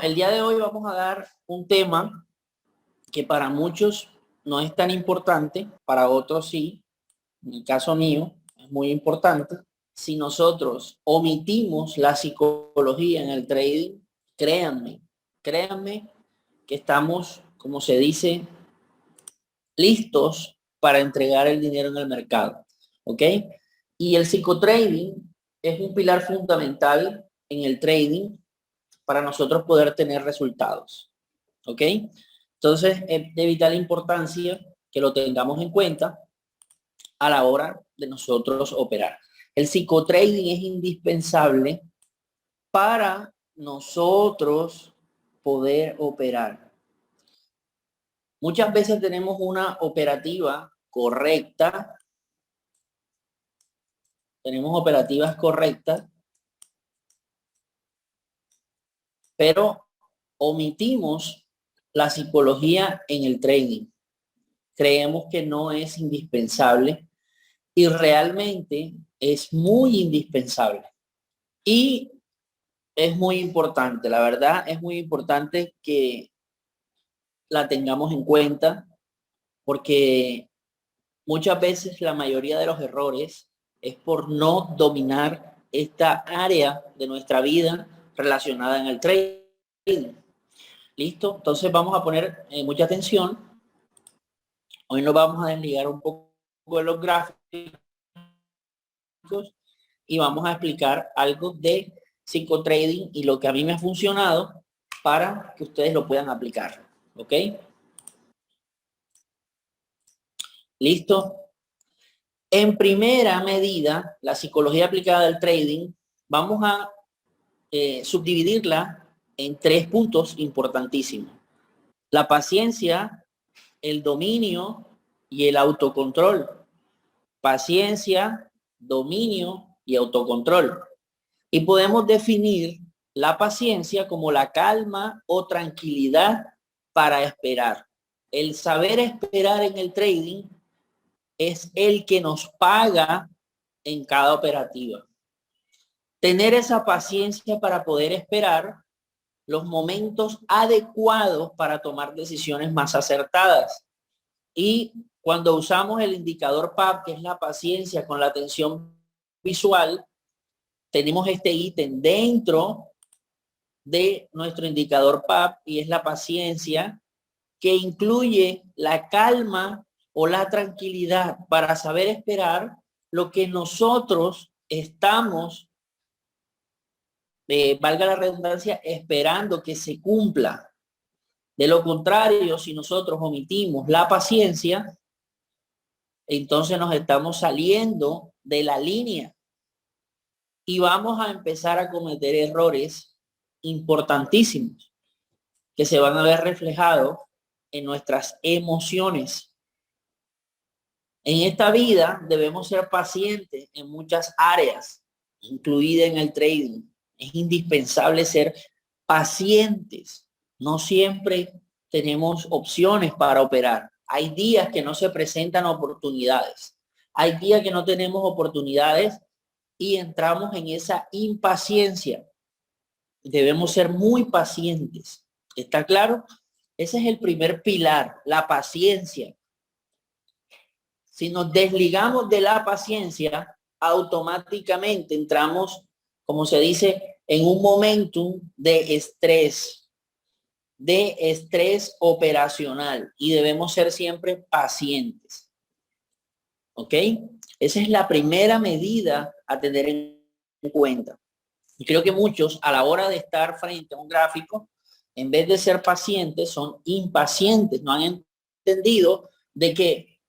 el día de hoy vamos a dar un tema que para muchos no es tan importante, para otros sí. En el caso mío es muy importante. Si nosotros omitimos la psicología en el trading, créanme que estamos, como se dice, listos para entregar el dinero en el mercado, ¿ok? Y el psicotrading es un pilar fundamental en el trading para nosotros poder tener resultados, ¿ok? Entonces, es de vital importancia que lo tengamos en cuenta a la hora de nosotros operar. El psicotrading es indispensable para nosotros poder operar. Muchas veces tenemos una operativa correcta, tenemos operativas correctas, pero omitimos la psicología en el trading. Creemos que no es indispensable y realmente es muy indispensable. Y es muy importante, la verdad es muy importante que la tengamos en cuenta porque muchas veces la mayoría de los errores es por no dominar esta área de nuestra vida relacionada en el trading. ¿Listo? Entonces vamos a poner mucha atención. Hoy nos vamos a desligar un poco de los gráficos y vamos a explicar algo de psicotrading y lo que a mí me ha funcionado para que ustedes lo puedan aplicar. ¿Ok? ¿Listo? En primera medida, la psicología aplicada del trading, vamos a subdividirla en 3 puntos importantísimos. La paciencia, el dominio y el autocontrol. Paciencia, dominio y autocontrol. Y podemos definir la paciencia como la calma o tranquilidad para esperar. El saber esperar en el trading es el que nos paga en cada operativa. Tener esa paciencia para poder esperar los momentos adecuados para tomar decisiones más acertadas. Y cuando usamos el indicador PAP, que es la paciencia con la atención visual, tenemos este ítem dentro de nuestro indicador PAP y es la paciencia, que incluye la calma o la tranquilidad para saber esperar lo que nosotros estamos, valga la redundancia, esperando que se cumpla. De lo contrario, si nosotros omitimos la paciencia, entonces nos estamos saliendo de la línea y vamos a empezar a cometer errores importantísimos que se van a ver reflejados en nuestras emociones. En esta vida debemos ser pacientes en muchas áreas, incluida en el trading. Es indispensable ser pacientes. No siempre tenemos opciones para operar. Hay días que no se presentan oportunidades. Hay días que no tenemos oportunidades y entramos en esa impaciencia. Debemos ser muy pacientes. ¿Está claro? Ese es el primer pilar, la paciencia. Si nos desligamos de la paciencia, automáticamente entramos, como se dice, en un momentum de estrés operacional y debemos ser siempre pacientes. ¿Ok? Esa es la primera medida a tener en cuenta. Y creo que muchos a la hora de estar frente a un gráfico, en vez de ser pacientes, son impacientes. No han entendido de que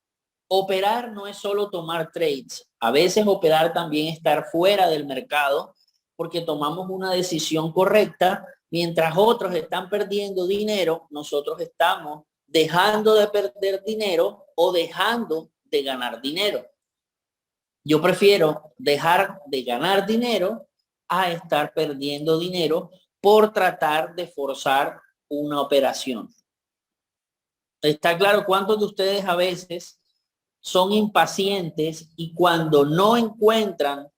operar no es solo tomar trades. A veces operar también es estar fuera del mercado porque tomamos una decisión correcta. Mientras otros están perdiendo dinero, nosotros estamos dejando de perder dinero o dejando de ganar dinero. Yo prefiero dejar de ganar dinero a estar perdiendo dinero por tratar de forzar una operación. ¿Está claro? ¿Cuántos de ustedes a veces son impacientes y cuando no encuentran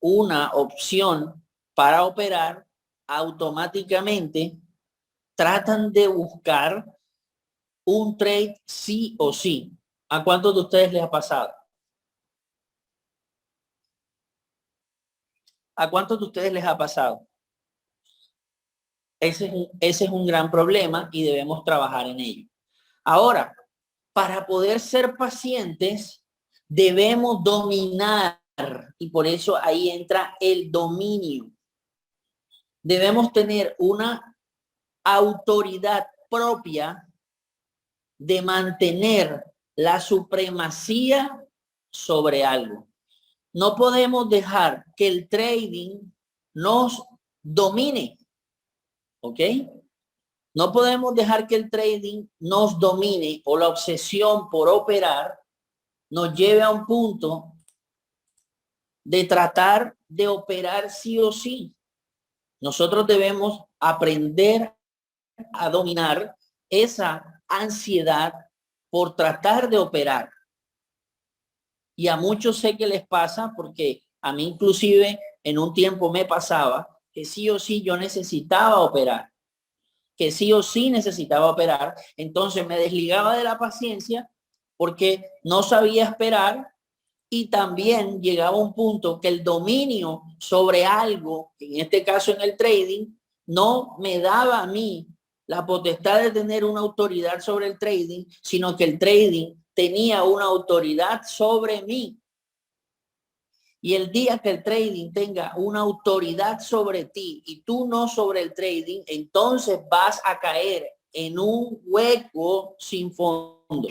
una opción para operar, automáticamente tratan de buscar un trade sí o sí. ¿A cuántos de ustedes les ha pasado? ¿A cuántos de ustedes les ha pasado? Ese es un gran problema y debemos trabajar en ello. Ahora, para poder ser pacientes, debemos dominar, y por eso ahí entra el dominio. Debemos tener una autoridad propia de mantener la supremacía sobre algo. No podemos dejar que el trading nos domine, ¿ok? No podemos dejar que el trading nos domine o la obsesión por operar nos lleve a un punto de tratar de operar sí o sí. Nosotros debemos aprender a dominar esa ansiedad por tratar de operar. Y a muchos sé que les pasa, porque a mí inclusive en un tiempo me pasaba que sí o sí yo necesitaba operar, que sí o sí necesitaba operar. Entonces me desligaba de la paciencia porque no sabía esperar, y también llegaba un punto que el dominio sobre algo, en este caso en el trading, no me daba a mí la potestad de tener una autoridad sobre el trading, sino que el trading tenía una autoridad sobre mí. Y el día que el trading tenga una autoridad sobre ti y tú no sobre el trading, entonces vas a caer en un hueco sin fondo.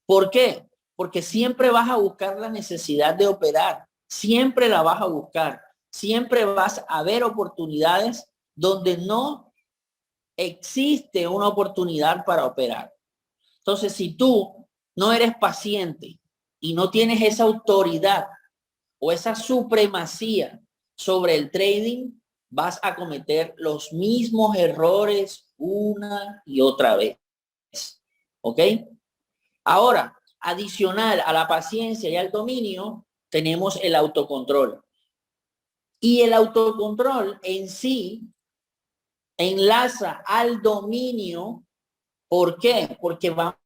¿Por qué? Porque siempre vas a buscar la necesidad de operar, siempre la vas a buscar, siempre vas a ver oportunidades donde no existe una oportunidad para operar. Entonces, si tú no eres paciente y no tienes esa autoridad o esa supremacía sobre el trading, vas a cometer los mismos errores una y otra vez. ¿Ok? Ahora, adicional a la paciencia y al dominio, tenemos el autocontrol. Y el autocontrol en sí enlaza al dominio. ¿Por qué? Porque vamos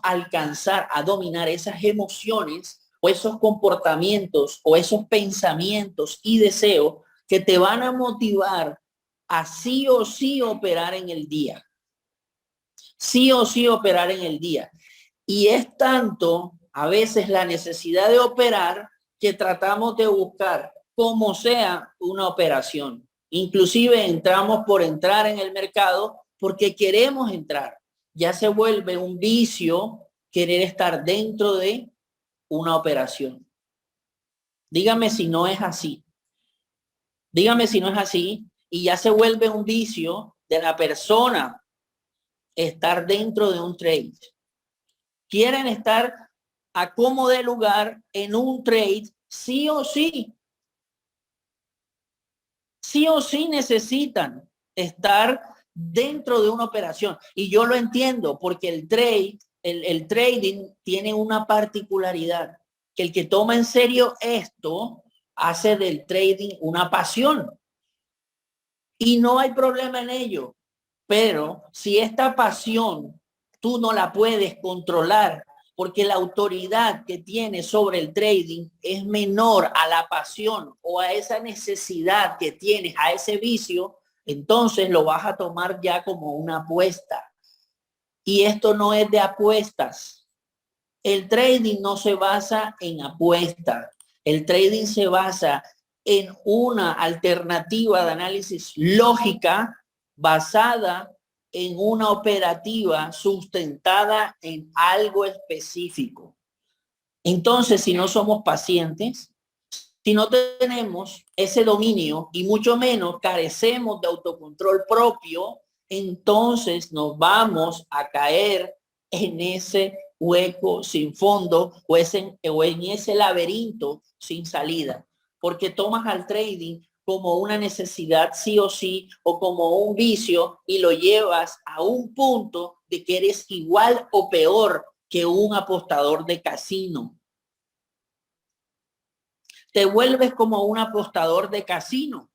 a alcanzar a dominar esas emociones o esos comportamientos o esos pensamientos y deseos que te van a motivar a sí o sí operar en el día. Sí o sí operar en el día. Y es tanto a veces la necesidad de operar que tratamos de buscar como sea una operación. Inclusive entramos por entrar en el mercado porque queremos entrar. Ya se vuelve un vicio querer estar dentro de una operación. Dígame si no es así. Dígame si no es así. Y ya se vuelve un vicio de la persona estar dentro de un trade. Quieren estar a como de lugar en un trade, sí o sí. Sí o sí necesitan estar dentro de una operación. Y yo lo entiendo porque el trading tiene una particularidad, que el que toma en serio esto hace del trading una pasión. Y no hay problema en ello. Pero si esta pasión tú no la puedes controlar, porque la autoridad que tienes sobre el trading es menor a la pasión o a esa necesidad que tienes, a ese vicio, entonces lo vas a tomar ya como una apuesta. Y esto no es de apuestas. El trading no se basa en apuestas. El trading se basa en una alternativa de análisis lógica basada en una operativa sustentada en algo específico. Entonces, si no somos pacientes, si no tenemos ese dominio y mucho menos carecemos de autocontrol propio, entonces nos vamos a caer en ese hueco sin fondo o en ese laberinto sin salida, porque tomas al trading como una necesidad sí o sí o como un vicio y lo llevas a un punto de que eres igual o peor que un apostador de casino. Te vuelves como un apostador de casino,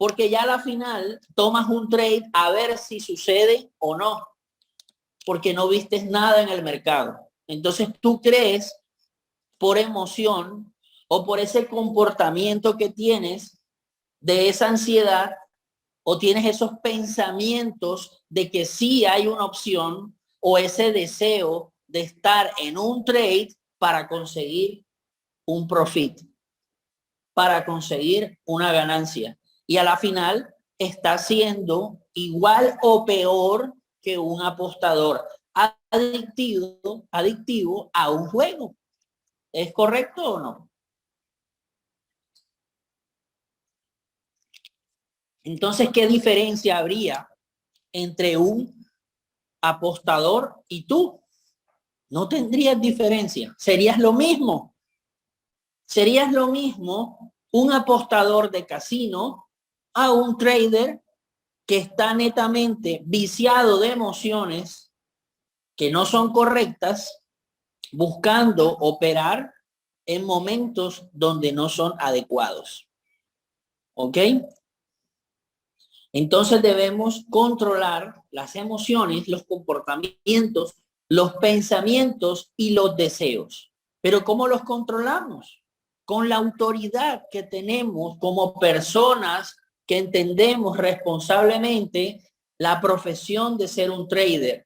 porque ya a la final tomas un trade a ver si sucede o no, porque no vistes nada en el mercado. Entonces tú crees por emoción o por ese comportamiento que tienes de esa ansiedad, o tienes esos pensamientos de que sí hay una opción, o ese deseo de estar en un trade para conseguir un profit, para conseguir una ganancia. Y a la final está siendo igual o peor que un apostador adictivo a un juego. ¿Es correcto o no? Entonces, ¿qué diferencia habría entre un apostador y tú? No tendrías diferencia. Serías lo mismo. Serías lo mismo un apostador de casino a un trader que está netamente viciado de emociones que no son correctas, buscando operar en momentos donde no son adecuados. ¿Ok? Entonces debemos controlar las emociones, los comportamientos, los pensamientos y los deseos. Pero ¿cómo los controlamos? Con la autoridad que tenemos como personas que entendemos responsablemente la profesión de ser un trader.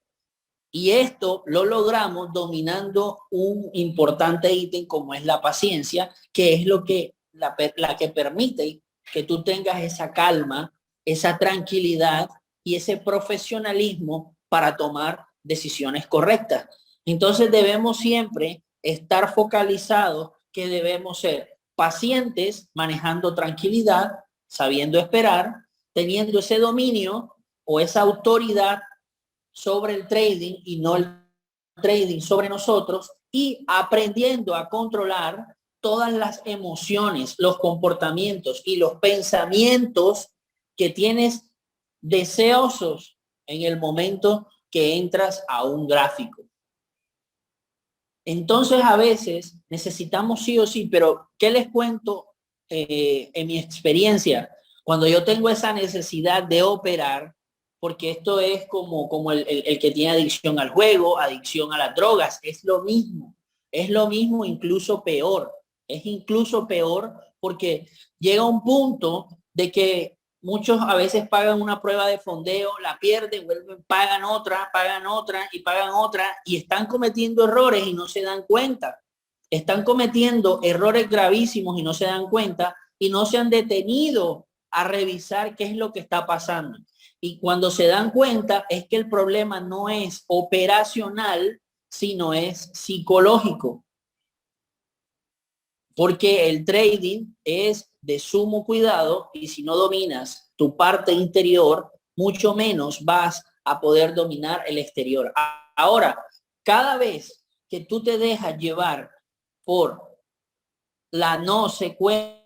Y esto lo logramos dominando un importante ítem como es la paciencia, que es lo que la que permite que tú tengas esa calma, esa tranquilidad y ese profesionalismo para tomar decisiones correctas. Entonces debemos siempre estar focalizados que debemos ser pacientes, manejando tranquilidad, sabiendo esperar, teniendo ese dominio o esa autoridad sobre el trading y no el trading sobre nosotros, y aprendiendo a controlar todas las emociones, los comportamientos y los pensamientos que tienes deseosos en el momento que entras a un gráfico. Entonces a veces necesitamos sí o sí, pero ¿qué les cuento en mi experiencia? Cuando yo tengo esa necesidad de operar, porque esto es como el que tiene adicción al juego, adicción a las drogas, es lo mismo, incluso peor, es incluso peor porque llega un punto de que muchos a veces pagan una prueba de fondeo, la pierden, vuelven, pagan otra y pagan otra y están cometiendo errores y no se dan cuenta. Están cometiendo errores gravísimos y no se dan cuenta y no se han detenido a revisar qué es lo que está pasando. Y cuando se dan cuenta es que el problema no es operacional, sino es psicológico. Porque el trading es de sumo cuidado y si no dominas tu parte interior, mucho menos vas a poder dominar el exterior. Ahora, cada vez que tú te dejas llevar por la no secuencia,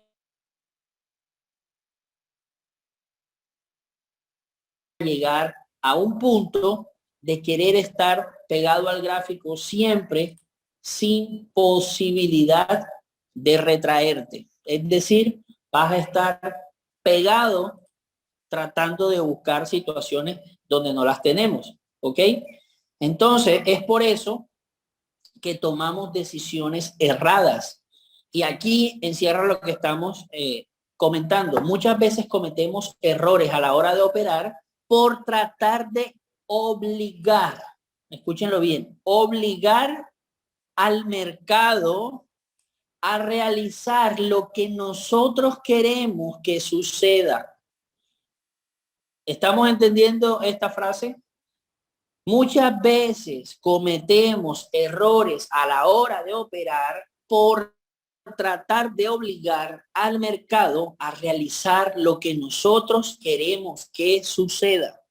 llegar a un punto de querer estar pegado al gráfico siempre sin posibilidad de retraerte. Es decir, vas a estar pegado tratando de buscar situaciones donde no las tenemos. ¿Ok? Entonces, es por eso que tomamos decisiones erradas. Y aquí encierra lo que estamos comentando. Muchas veces cometemos errores a la hora de operar por tratar de obligar, escúchenlo bien, obligar al mercado a realizar lo que nosotros queremos que suceda. ¿Estamos entendiendo esta frase? Muchas veces cometemos errores a la hora de operar por tratar de obligar al mercado a realizar lo que nosotros queremos que suceda.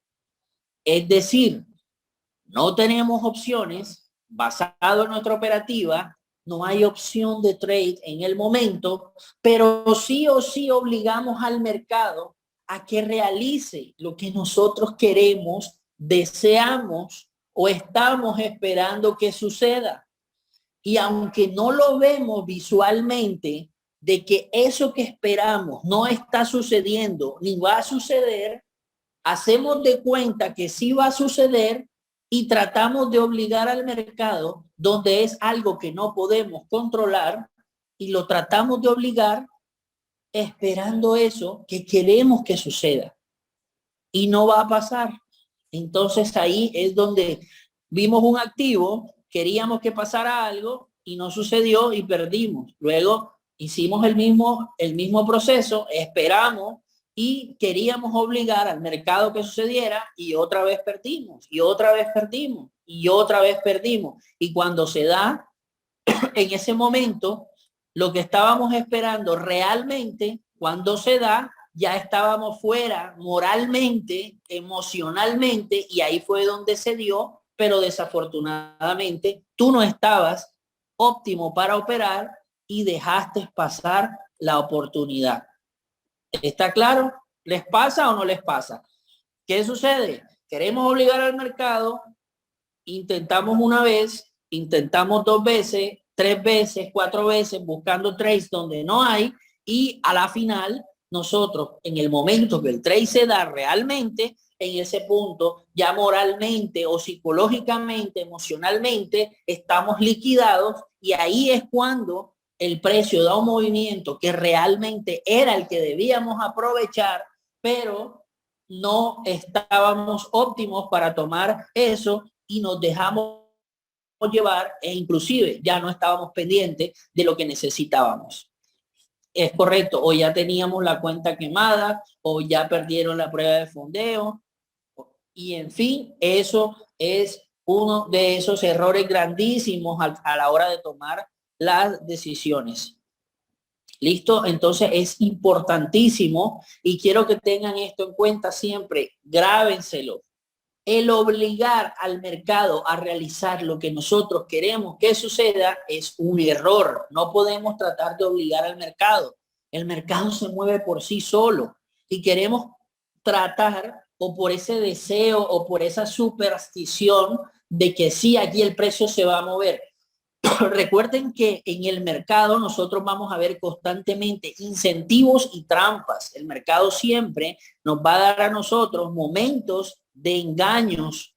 Es decir, no tenemos opciones basado en nuestra operativa, no hay opción de trade en el momento, pero sí o sí obligamos al mercado a que realice lo que nosotros queremos, deseamos o estamos esperando que suceda. Y aunque no lo vemos visualmente, de que eso que esperamos no está sucediendo ni va a suceder, hacemos de cuenta que sí va a suceder y tratamos de obligar al mercado, donde es algo que no podemos controlar, y lo tratamos de obligar esperando eso que queremos que suceda. Y no va a pasar. Entonces ahí es donde vimos un activo, queríamos que pasara algo y no sucedió y perdimos. Luego hicimos el mismo proceso, esperamos y queríamos obligar al mercado que sucediera y otra vez perdimos, y otra vez perdimos, y otra vez perdimos. Y cuando se da, en ese momento, lo que estábamos esperando realmente, cuando se da, ya estábamos fuera moralmente, emocionalmente, y ahí fue donde se dio, pero desafortunadamente tú no estabas óptimo para operar y dejaste pasar la oportunidad. ¿Está claro? ¿Les pasa o no les pasa? ¿Qué sucede? Queremos obligar al mercado, intentamos una vez, intentamos 2 veces, 3 veces, 4 veces, buscando trades donde no hay, y a la final nosotros, en el momento que el trade se da realmente, en ese punto ya moralmente o psicológicamente, emocionalmente, estamos liquidados, y ahí es cuando el precio da un movimiento que realmente era el que debíamos aprovechar, pero no estábamos óptimos para tomar eso y nos dejamos llevar, e inclusive ya no estábamos pendientes de lo que necesitábamos. Es correcto, o ya teníamos la cuenta quemada, o ya perdieron la prueba de fondeo, y en fin, eso es uno de esos errores grandísimos a la hora de tomar las decisiones. ¿Listo? Entonces es importantísimo, y quiero que tengan esto en cuenta siempre, grábenselo. El obligar al mercado a realizar lo que nosotros queremos que suceda es un error. No podemos tratar de obligar al mercado. El mercado se mueve por sí solo, y queremos tratar, o por ese deseo o por esa superstición de que sí, aquí el precio se va a mover. Recuerden que en el mercado nosotros vamos a ver constantemente incentivos y trampas. El mercado siempre nos va a dar a nosotros momentos de engaños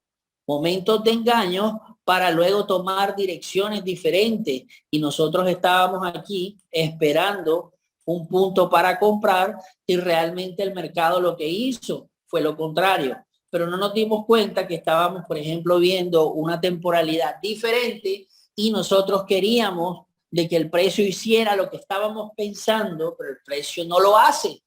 para luego tomar direcciones diferentes. Y nosotros estábamos aquí esperando un punto para comprar, y realmente el mercado lo que hizo fue lo contrario. Pero no nos dimos cuenta que estábamos, por ejemplo, viendo una temporalidad diferente, y nosotros queríamos de que el precio hiciera lo que estábamos pensando, pero el precio no lo hace.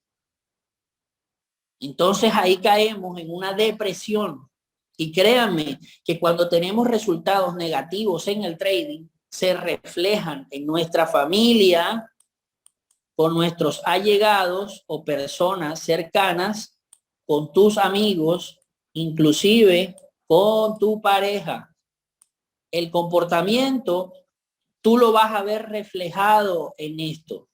Entonces ahí caemos en una depresión. Y créanme que cuando tenemos resultados negativos en el trading, se reflejan en nuestra familia, con nuestros allegados o personas cercanas, con tus amigos, inclusive con tu pareja. El comportamiento tú lo vas a ver reflejado en esto.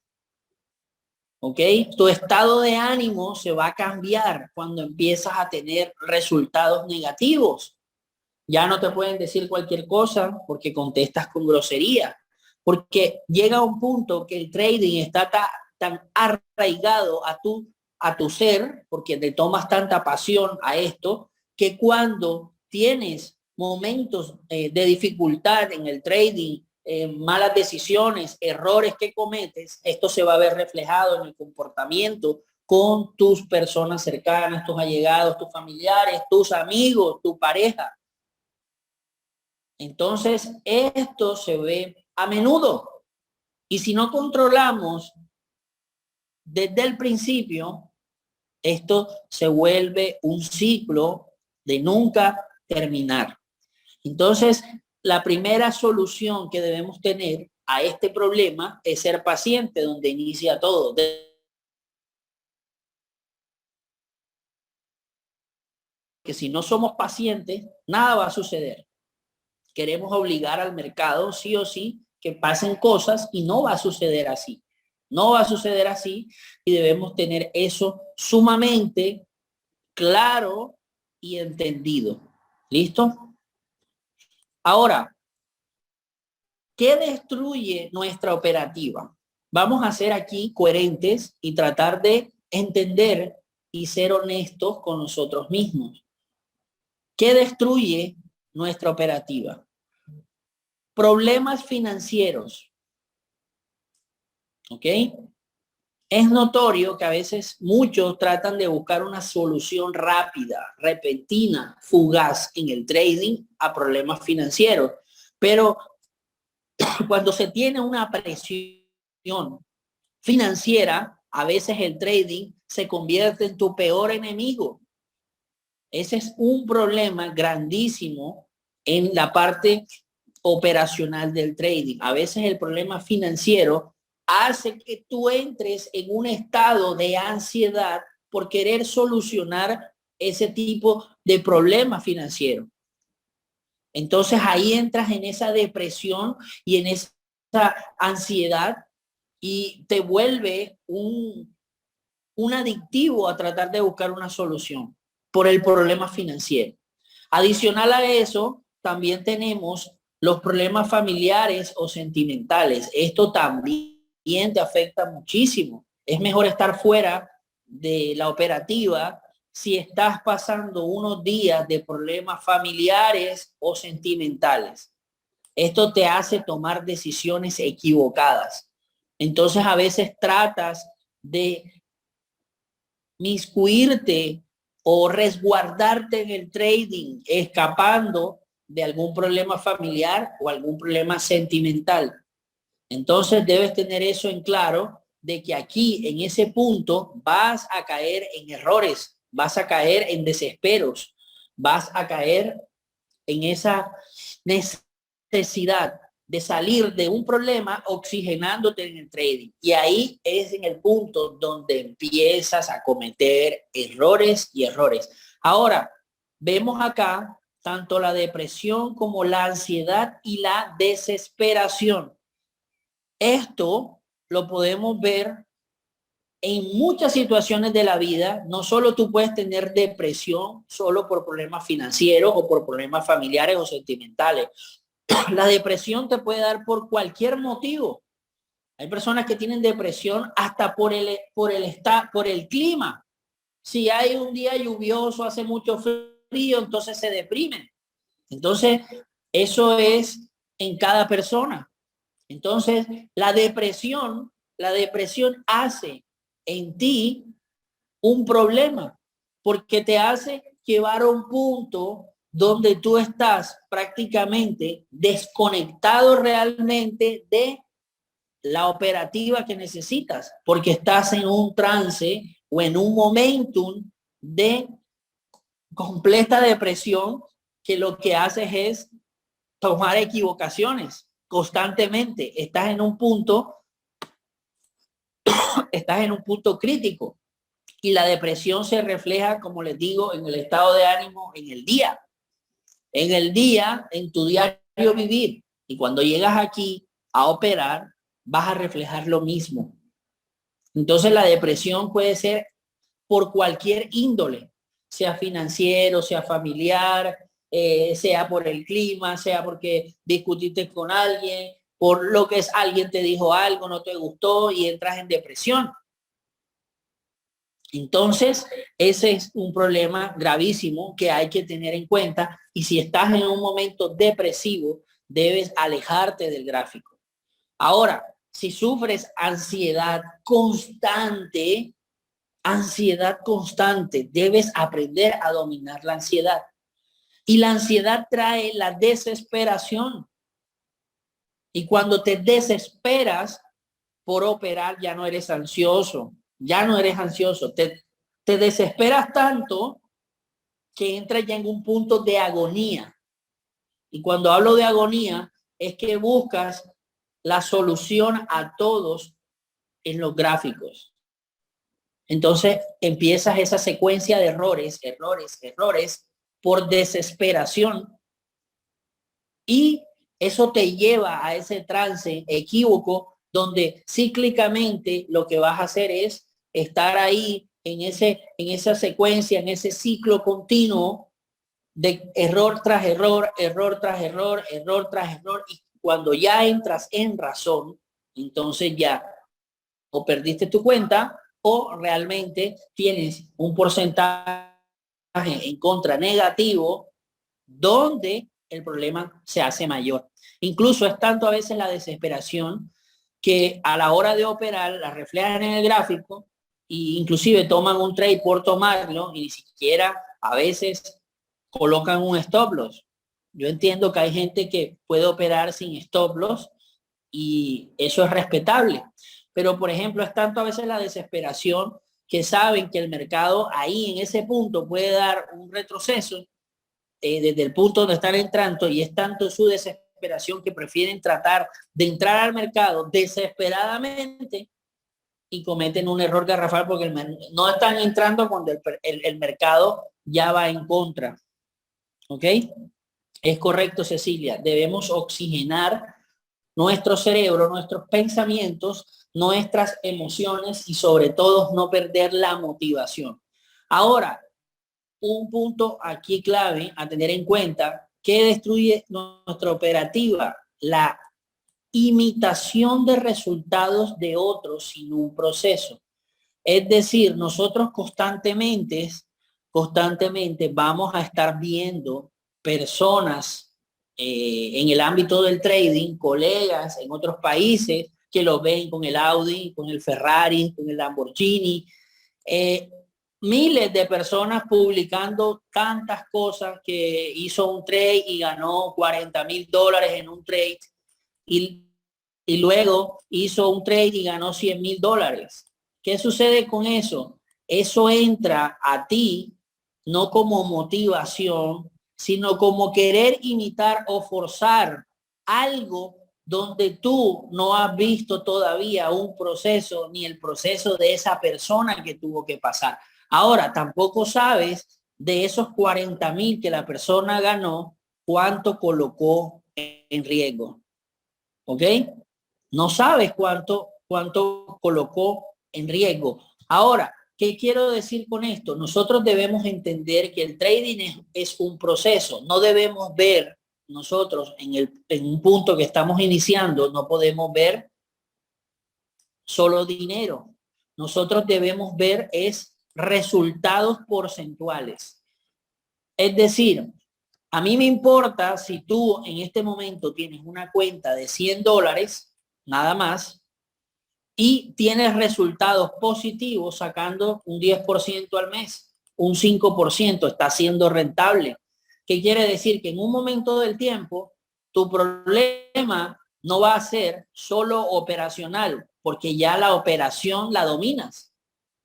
¿Ok? Tu estado de ánimo se va a cambiar cuando empiezas a tener resultados negativos. Ya no te pueden decir cualquier cosa porque contestas con grosería. Porque llega un punto que el trading está tan arraigado a tu ser, porque te tomas tanta pasión a esto, que cuando tienes momentos de dificultad en el trading, malas decisiones, errores que cometes, esto se va a ver reflejado en el comportamiento con tus personas cercanas, tus allegados, tus familiares, tus amigos, tu pareja. Entonces, esto se ve a menudo. Y si no controlamos desde el principio, esto se vuelve un ciclo de nunca terminar. Entonces, la primera solución que debemos tener a este problema es ser paciente, donde inicia todo. Que si no somos pacientes, nada va a suceder. Queremos obligar al mercado sí o sí que pasen cosas, y no va a suceder así. No va a suceder así, y debemos tener eso sumamente claro y entendido. ¿Listo? Ahora, ¿qué destruye nuestra operativa? vamos a ser aquí coherentes y tratar de entender y ser honestos con nosotros mismos. ¿Qué destruye nuestra operativa? Problemas financieros. ¿Ok? Es notorio que a veces muchos tratan de buscar una solución rápida, repentina, fugaz en el trading a problemas financieros. Pero cuando se tiene una presión financiera, a veces el trading se convierte en tu peor enemigo. Ese es un problema grandísimo en la parte operacional del trading. A veces el problema financiero hace que tú entres en un estado de ansiedad por querer solucionar ese tipo de problema financiero. Entonces ahí entras en esa depresión y en esa ansiedad y te vuelve un adictivo a tratar de buscar una solución por el problema financiero. Adicional a eso, también tenemos los problemas familiares o sentimentales. Esto también te afecta muchísimo. Es mejor estar fuera de la operativa si estás pasando unos días de problemas familiares o sentimentales. Esto te hace tomar decisiones equivocadas. Entonces a veces tratas de miscuirte o resguardarte en el trading, escapando de algún problema familiar o algún problema sentimental. Entonces debes tener eso en claro, de que aquí en ese punto vas a caer en errores, vas a caer en desesperos, vas a caer en esa necesidad de salir de un problema oxigenándote en el trading. Y ahí es en el punto donde empiezas a cometer errores y errores. Ahora, vemos acá tanto la depresión como la ansiedad y la desesperación. Esto lo podemos ver en muchas situaciones de la vida. No solo tú puedes tener depresión solo por problemas financieros o por problemas familiares o sentimentales. La depresión te puede dar por cualquier motivo. Hay personas que tienen depresión hasta por el clima. Si hay un día lluvioso, hace mucho frío, entonces se deprimen. Entonces, eso es en cada persona. Entonces, la depresión hace en ti un problema, porque te hace llevar a un punto donde tú estás prácticamente desconectado realmente de la operativa que necesitas, porque estás en un trance o en un momentum de completa depresión, que lo que haces es tomar equivocaciones constantemente. Estás en un punto crítico. Y la depresión se refleja, como les digo, en el estado de ánimo en el día. En tu diario vivir. Y cuando llegas aquí a operar, vas a reflejar lo mismo. Entonces la depresión puede ser por cualquier índole, sea financiero, sea familiar, sea por el clima, sea porque discutiste con alguien, por lo que es alguien te dijo algo, no te gustó y entras en depresión. Entonces, ese es un problema gravísimo que hay que tener en cuenta, y si estás en un momento depresivo, debes alejarte del gráfico. Ahora, si sufres ansiedad constante, debes aprender a dominar la ansiedad. Y la ansiedad trae la desesperación. Y cuando te desesperas por operar, ya no eres ansioso. Te desesperas tanto que entras ya en un punto de agonía. Y cuando hablo de agonía, es que buscas la solución a todos en los gráficos. Entonces empiezas esa secuencia de errores por desesperación, y eso te lleva a ese trance equívoco donde cíclicamente lo que vas a hacer es estar ahí en esa secuencia, en ese ciclo continuo de error tras error, y cuando ya entras en razón, entonces ya o perdiste tu cuenta o realmente tienes un porcentaje en contra negativo donde el problema se hace mayor. Incluso es tanto a veces la desesperación que a la hora de operar la reflejan en el gráfico e inclusive toman un trade por tomarlo y ni siquiera a veces colocan un stop loss. Yo entiendo que hay gente que puede operar sin stop loss y eso es respetable. Pero, por ejemplo, es tanto a veces la desesperación que saben que el mercado ahí en ese punto puede dar un retroceso desde el punto donde están entrando y es tanto su desesperación que prefieren tratar de entrar al mercado desesperadamente y cometen un error garrafal porque no están entrando cuando el mercado ya va en contra. ¿Ok? Es correcto, Cecilia. Debemos oxigenar nuestro cerebro, nuestros pensamientos, nuestras emociones y sobre todo no perder la motivación. Ahora, un punto aquí clave a tener en cuenta que destruye nuestra operativa, la imitación de resultados de otros sin un proceso. Es decir, nosotros constantemente vamos a estar viendo personas en el ámbito del trading, colegas en otros países que lo ven con el Audi, con el Ferrari, con el Lamborghini, miles de personas publicando tantas cosas que hizo un trade y ganó $40,000 en un trade y, y luego hizo un trade y ganó $100,000. ¿Qué sucede con eso? Eso entra a ti no como motivación, sino como querer imitar o forzar algo donde tú no has visto todavía un proceso ni el proceso de esa persona que tuvo que pasar. Ahora, tampoco sabes de esos 40,000 que la persona ganó, cuánto colocó en riesgo. ¿Ok? No sabes cuánto colocó en riesgo. Ahora, ¿qué quiero decir con esto? Nosotros debemos entender que el trading es un proceso. No debemos ver nosotros en un punto que estamos iniciando, no podemos ver solo dinero. Nosotros debemos ver es resultados porcentuales. Es decir, a mí me importa si tú en este momento tienes una cuenta de $100, nada más, y tienes resultados positivos sacando un 10% al mes, un 5%, está siendo rentable. ¿Qué quiere decir? Que en un momento del tiempo tu problema no va a ser solo operacional, porque ya la operación la dominas.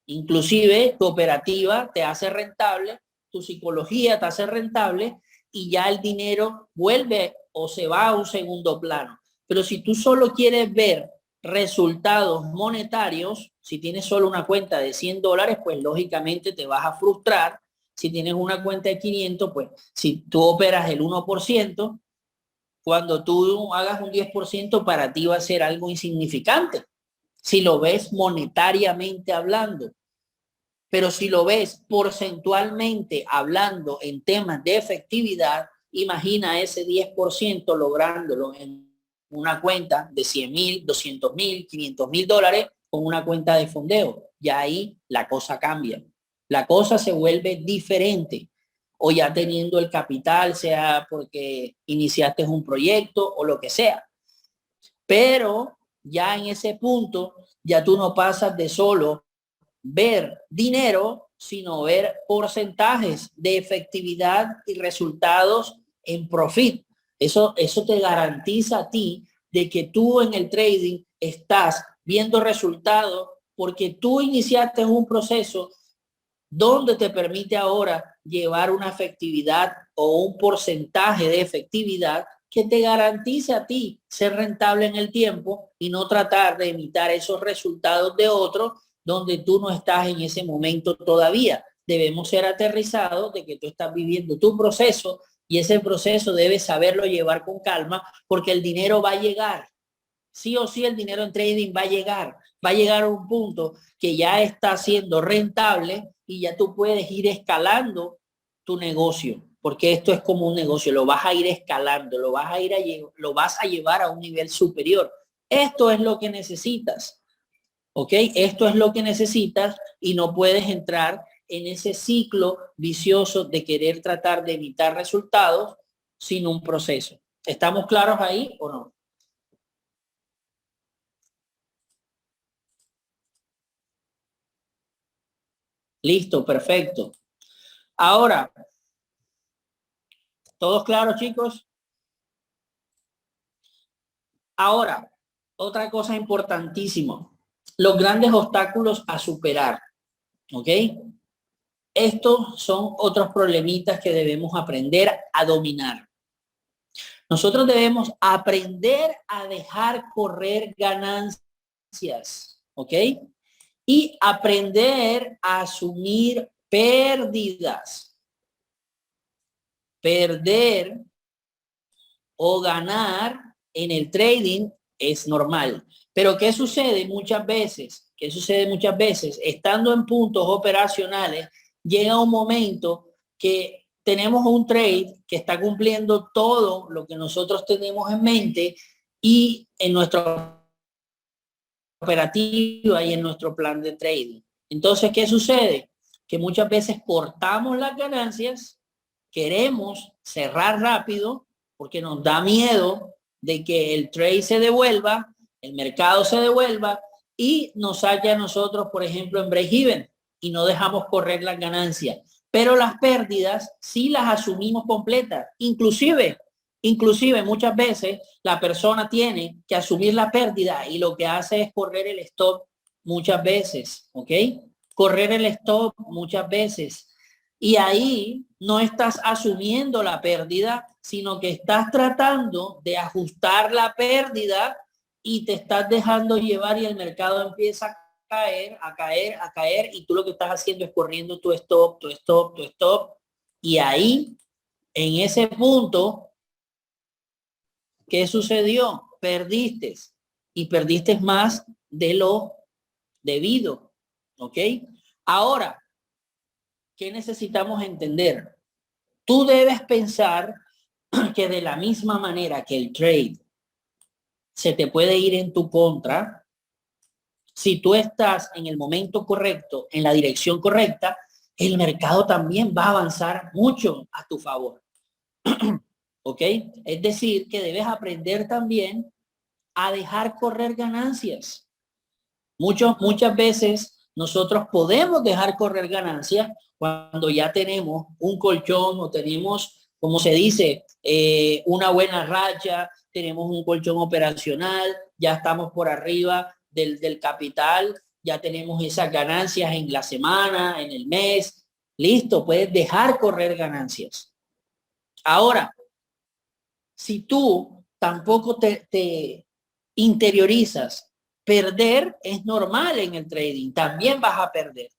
Inclusive tu operativa te hace rentable, tu psicología te hace rentable y ya el dinero vuelve o se va a un segundo plano. Pero si tú solo quieres ver resultados monetarios, si tienes solo una cuenta de $100, pues lógicamente te vas a frustrar. Si tienes una cuenta de 500, pues si tú operas el 1%, cuando tú hagas un 10% para ti va a ser algo insignificante. Si lo ves monetariamente hablando, pero si lo ves porcentualmente hablando en temas de efectividad, imagina ese 10% lográndolo en una cuenta de 100,000, 200,000, $500,000 con una cuenta de fondeo. Ya ahí la cosa cambia. La cosa se vuelve diferente. O ya teniendo el capital, sea porque iniciaste un proyecto o lo que sea. Pero ya en ese punto, ya tú no pasas de solo ver dinero, sino ver porcentajes de efectividad y resultados en profit. Eso te garantiza a ti de que tú en el trading estás viendo resultados porque tú iniciaste un proceso donde te permite ahora llevar una efectividad o un porcentaje de efectividad que te garantice a ti ser rentable en el tiempo y no tratar de imitar esos resultados de otros donde tú no estás en ese momento todavía. Debemos ser aterrizados de que tú estás viviendo tu proceso y ese proceso debes saberlo llevar con calma porque el dinero va a llegar. Sí o sí el dinero en trading va a llegar a un punto que ya está siendo rentable y ya tú puedes ir escalando tu negocio, porque esto es como un negocio, lo vas a ir escalando, lo vas a llevar a un nivel superior. Esto es lo que necesitas. ¿Ok? Esto es lo que necesitas y no puedes entrar en ese ciclo vicioso de querer tratar de evitar resultados sin un proceso. ¿Estamos claros ahí o no? Listo, perfecto. Ahora, ¿todos claros, chicos? Ahora, otra cosa importantísima, los grandes obstáculos a superar, ¿ok? Estos son otros problemitas que debemos aprender a dominar. Nosotros debemos aprender a dejar correr ganancias, ¿ok? Y aprender a asumir pérdidas. Perder o ganar en el trading es normal. Pero ¿qué sucede muchas veces? ¿Qué sucede muchas veces? Estando en puntos operacionales, llega un momento que tenemos un trade que está cumpliendo todo lo que nosotros tenemos en mente y en nuestra operativa y en nuestro plan de trading. Entonces, ¿qué sucede? Que muchas veces cortamos las ganancias, queremos cerrar rápido porque nos da miedo de que el trade se devuelva, el mercado se devuelva y nos saque a nosotros, por ejemplo, en break-even y no dejamos correr las ganancias. Pero las pérdidas sí las asumimos completas. Inclusive muchas veces la persona tiene que asumir la pérdida y lo que hace es correr el stop muchas veces, ¿ok? Correr el stop muchas veces. Y ahí no estás asumiendo la pérdida, sino que estás tratando de ajustar la pérdida y te estás dejando llevar y el mercado empieza a caer, a caer, a caer y tú lo que estás haciendo es corriendo tu stop, tu stop, tu stop. Y ahí, en ese punto, ¿qué sucedió? Perdiste y perdiste más de lo debido. ¿Ok? Ahora, ¿qué necesitamos entender? Tú debes pensar que de la misma manera que el trade se te puede ir en tu contra, si tú estás en el momento correcto, en la dirección correcta, el mercado también va a avanzar mucho a tu favor. ¿Ok? Es decir, que debes aprender también a dejar correr ganancias. Muchas veces nosotros podemos dejar correr ganancias cuando ya tenemos un colchón o tenemos, como se dice, una buena racha, tenemos un colchón operacional, ya estamos por arriba del capital, ya tenemos esas ganancias en la semana, en el mes. Listo, puedes dejar correr ganancias. Ahora, si tú tampoco te interiorizas, perder es normal en el trading, también vas a perder.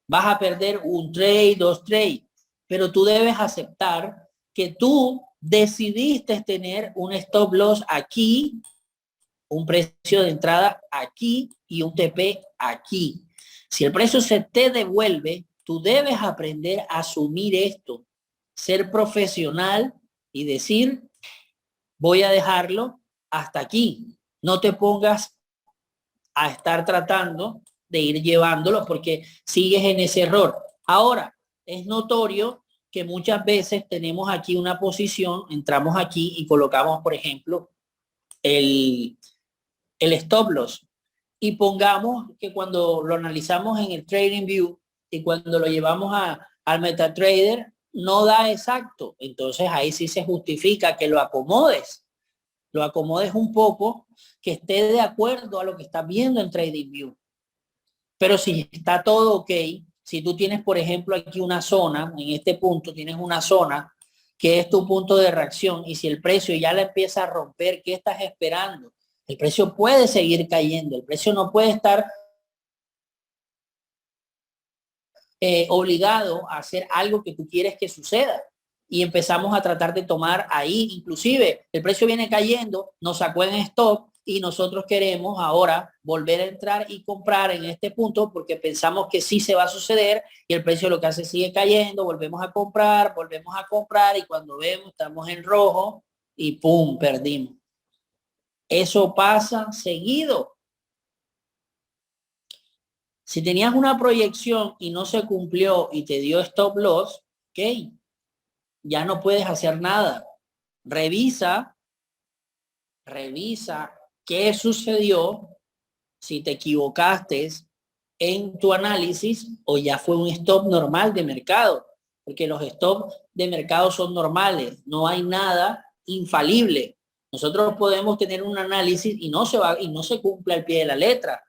Vas a perder un trade, dos trades, pero tú debes aceptar que tú decidiste tener un stop loss aquí, un precio de entrada aquí y un TP aquí. Si el precio se te devuelve, tú debes aprender a asumir esto, ser profesional y decir, voy a dejarlo hasta aquí. No te pongas a estar tratando de ir llevándolo porque sigues en ese error. Ahora, es notorio que muchas veces tenemos aquí una posición, entramos aquí y colocamos, por ejemplo, el stop loss. Y pongamos que cuando lo analizamos en el Trading View y cuando lo llevamos al MetaTrader, no da exacto. Entonces ahí sí se justifica que lo acomodes un poco, que esté de acuerdo a lo que estás viendo en TradingView. Pero si está todo ok, si tú tienes, por ejemplo, aquí una zona, en este punto tienes una zona que es tu punto de reacción y si el precio ya la empieza a romper, ¿qué estás esperando? El precio puede seguir cayendo, el precio no puede estar obligado a hacer algo que tú quieres que suceda. Y empezamos a tratar de tomar ahí, inclusive el precio viene cayendo, nos sacó en stop y nosotros queremos ahora volver a entrar y comprar en este punto porque pensamos que sí se va a suceder y el precio lo que hace sigue cayendo, volvemos a comprar y cuando vemos estamos en rojo y pum, perdimos. Eso pasa seguido. Si tenías una proyección y no se cumplió y te dio stop loss, ok, ya no puedes hacer nada. Revisa qué sucedió, si te equivocaste en tu análisis o ya fue un stop normal de mercado, porque los stops de mercado son normales, no hay nada infalible. Nosotros podemos tener un análisis y no se cumple al pie de la letra.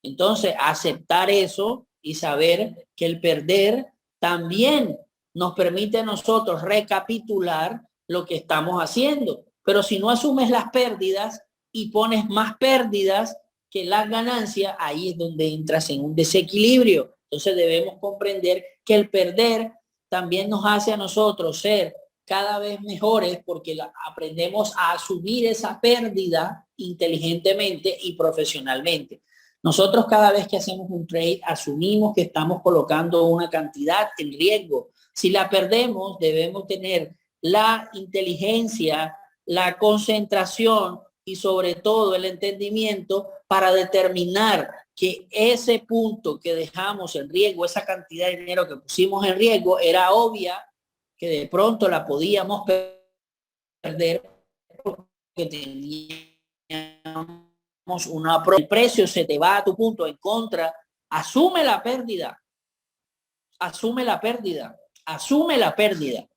Entonces, aceptar eso y saber que el perder también nos permite a nosotros recapitular lo que estamos haciendo. Pero si no asumes las pérdidas y pones más pérdidas que las ganancias, ahí es donde entras en un desequilibrio. Entonces debemos comprender que el perder también nos hace a nosotros ser cada vez mejores porque aprendemos a asumir esa pérdida inteligentemente y profesionalmente. Nosotros cada vez que hacemos un trade asumimos que estamos colocando una cantidad en riesgo. Si la perdemos, debemos tener la inteligencia, la concentración y sobre todo el entendimiento para determinar que ese punto que dejamos en riesgo, esa cantidad de dinero que pusimos en riesgo, era obvia que de pronto la podíamos perder porque teníamos el precio se te va a tu punto en contra, asume la pérdida, asume la pérdida, asume la pérdida.